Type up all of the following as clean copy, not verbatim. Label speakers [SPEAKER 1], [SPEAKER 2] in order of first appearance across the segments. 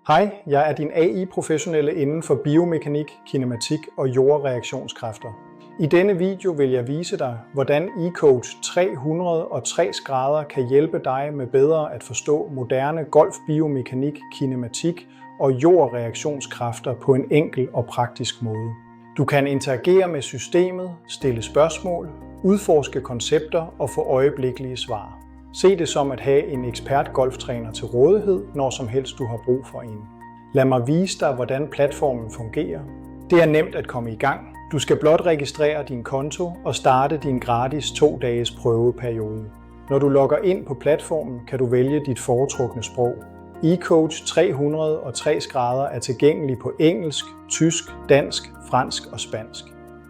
[SPEAKER 1] Hej, jeg er din AI-professionelle inden for biomekanik, kinematik og jordreaktionskræfter. I denne video vil jeg vise dig, hvordan eCoach 360 grader kan hjælpe dig med bedre at forstå moderne golfbiomekanik, kinematik og jordreaktionskræfter på en enkel og praktisk måde. Du kan interagere med systemet, stille spørgsmål, udforske koncepter og få øjeblikkelige svar. Se det som at have en ekspert golftræner til rådighed, når som helst du har brug for en. Lad mig vise dig, hvordan platformen fungerer. Det er nemt at komme i gang. Du skal blot registrere din konto og starte din gratis 2 dages prøveperiode. Når du logger ind på platformen, kan du vælge dit foretrukne sprog. eCoach 360 grader er tilgængelig på engelsk, tysk, dansk, fransk og spansk.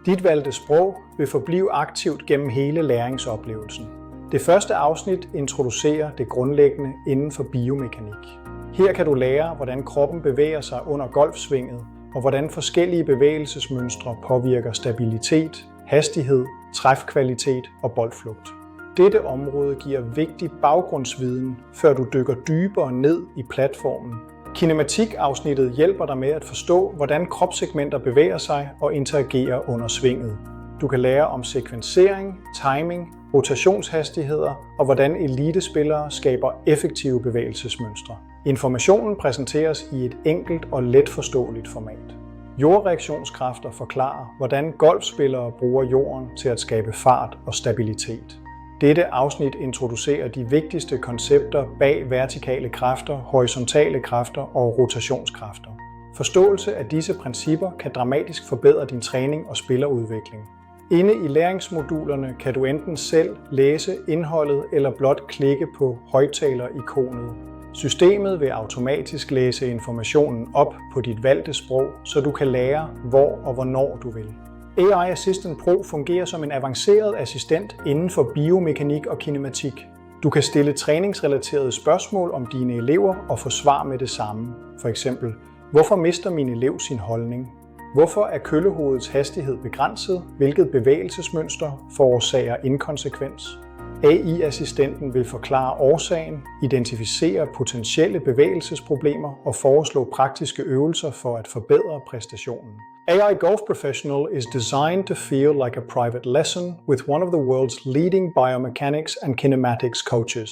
[SPEAKER 1] Dit valgte sprog vil forblive aktivt gennem hele læringsoplevelsen. Det første afsnit introducerer det grundlæggende inden for biomekanik. Her kan du lære, hvordan kroppen bevæger sig under golfsvinget, og hvordan forskellige bevægelsesmønstre påvirker stabilitet, hastighed, træfkvalitet og boldflugt. Dette område giver vigtig baggrundsviden, før du dykker dybere ned i platformen. Kinematik-afsnittet hjælper dig med at forstå, hvordan kropssegmenter bevæger sig og interagerer under svinget. Du kan lære om sekvensering, timing, rotationshastigheder og hvordan elitespillere skaber effektive bevægelsesmønstre. Informationen præsenteres i et enkelt og let forståeligt format. Jordreaktionskræfter forklarer, hvordan golfspillere bruger jorden til at skabe fart og stabilitet. Dette afsnit introducerer de vigtigste koncepter bag vertikale kræfter, horisontale kræfter og rotationskræfter. Forståelse af disse principper kan dramatisk forbedre din træning og spillerudvikling. Inde i læringsmodulerne kan du enten selv læse indholdet eller blot klikke på højttaler-ikonet. Systemet vil automatisk læse informationen op på dit valgte sprog, så du kan lære, hvor og hvornår du vil. AI Assistant Pro fungerer som en avanceret assistent inden for biomekanik og kinematik. Du kan stille træningsrelaterede spørgsmål om dine elever og få svar med det samme. For eksempel, hvorfor mister min elev sin holdning? Hvorfor er køllehovedets hastighed begrænset? Hvilket bevægelsesmønster forårsager inkonsekvens? AI-assistenten vil forklare årsagen, identificere potentielle bevægelsesproblemer og foreslå praktiske øvelser for at forbedre præstationen. AI Golf Professional is designed to feel like a private lesson with one of the world's leading biomechanics and kinematics coaches.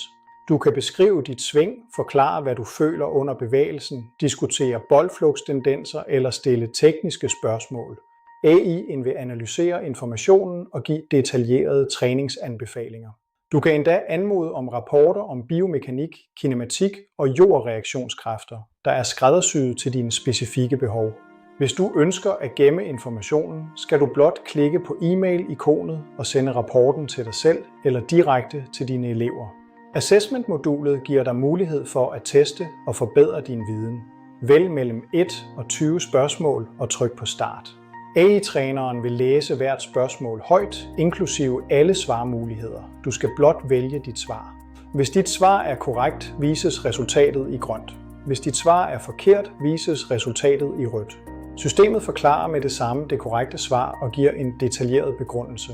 [SPEAKER 1] Du kan beskrive dit sving, forklare hvad du føler under bevægelsen, diskutere boldflugtstendenser eller stille tekniske spørgsmål. AI'en vil analysere informationen og give detaljerede træningsanbefalinger. Du kan endda anmode om rapporter om biomekanik, kinematik og jordreaktionskræfter, der er skræddersyet til dine specifikke behov. Hvis du ønsker at gemme informationen, skal du blot klikke på e-mail-ikonet og sende rapporten til dig selv eller direkte til dine elever. Assessment-modulet giver dig mulighed for at teste og forbedre din viden. Vælg mellem 1 og 20 spørgsmål og tryk på start. AI-træneren vil læse hvert spørgsmål højt, inklusive alle svarmuligheder. Du skal blot vælge dit svar. Hvis dit svar er korrekt, vises resultatet i grønt. Hvis dit svar er forkert, vises resultatet i rødt. Systemet forklarer med det samme det korrekte svar og giver en detaljeret begrundelse.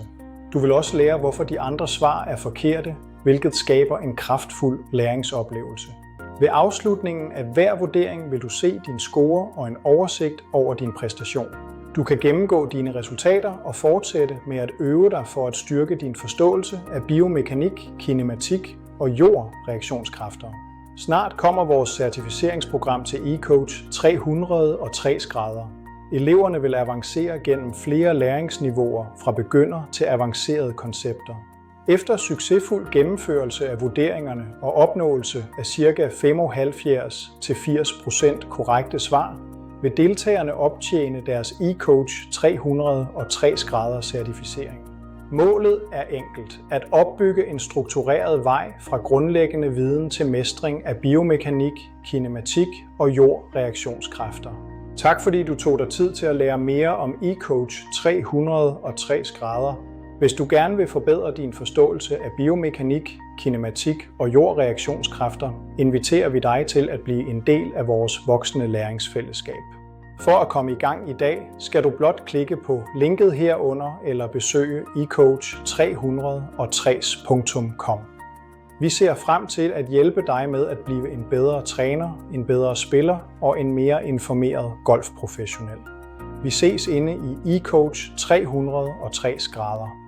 [SPEAKER 1] Du vil også lære, hvorfor de andre svar er forkerte, hvilket skaber en kraftfuld læringsoplevelse. Ved afslutningen af hver vurdering vil du se din score og en oversigt over din præstation. Du kan gennemgå dine resultater og fortsætte med at øve dig for at styrke din forståelse af biomekanik, kinematik og jordreaktionskræfter. Snart kommer vores certificeringsprogram til eCoach 360 grader. Eleverne vil avancere gennem flere læringsniveauer fra begynder til avancerede koncepter. Efter succesfuld gennemførelse af vurderingerne og opnåelse af ca. 75-80% korrekte svar, vil deltagerne optjene deres eCoach 360 grader certificering. Målet er enkelt: at opbygge en struktureret vej fra grundlæggende viden til mestring af biomekanik, kinematik og jordreaktionskræfter. Tak fordi du tog dig tid til at lære mere om eCoach 360 grader. Hvis du gerne vil forbedre din forståelse af biomekanik, kinematik og jordreaktionskræfter, inviterer vi dig til at blive en del af vores voksende læringsfællesskab. For at komme i gang i dag, skal du blot klikke på linket herunder eller besøge ecoach360.com. Vi ser frem til at hjælpe dig med at blive en bedre træner, en bedre spiller og en mere informeret golfprofessionel. Vi ses inde i eCoach 360 grader.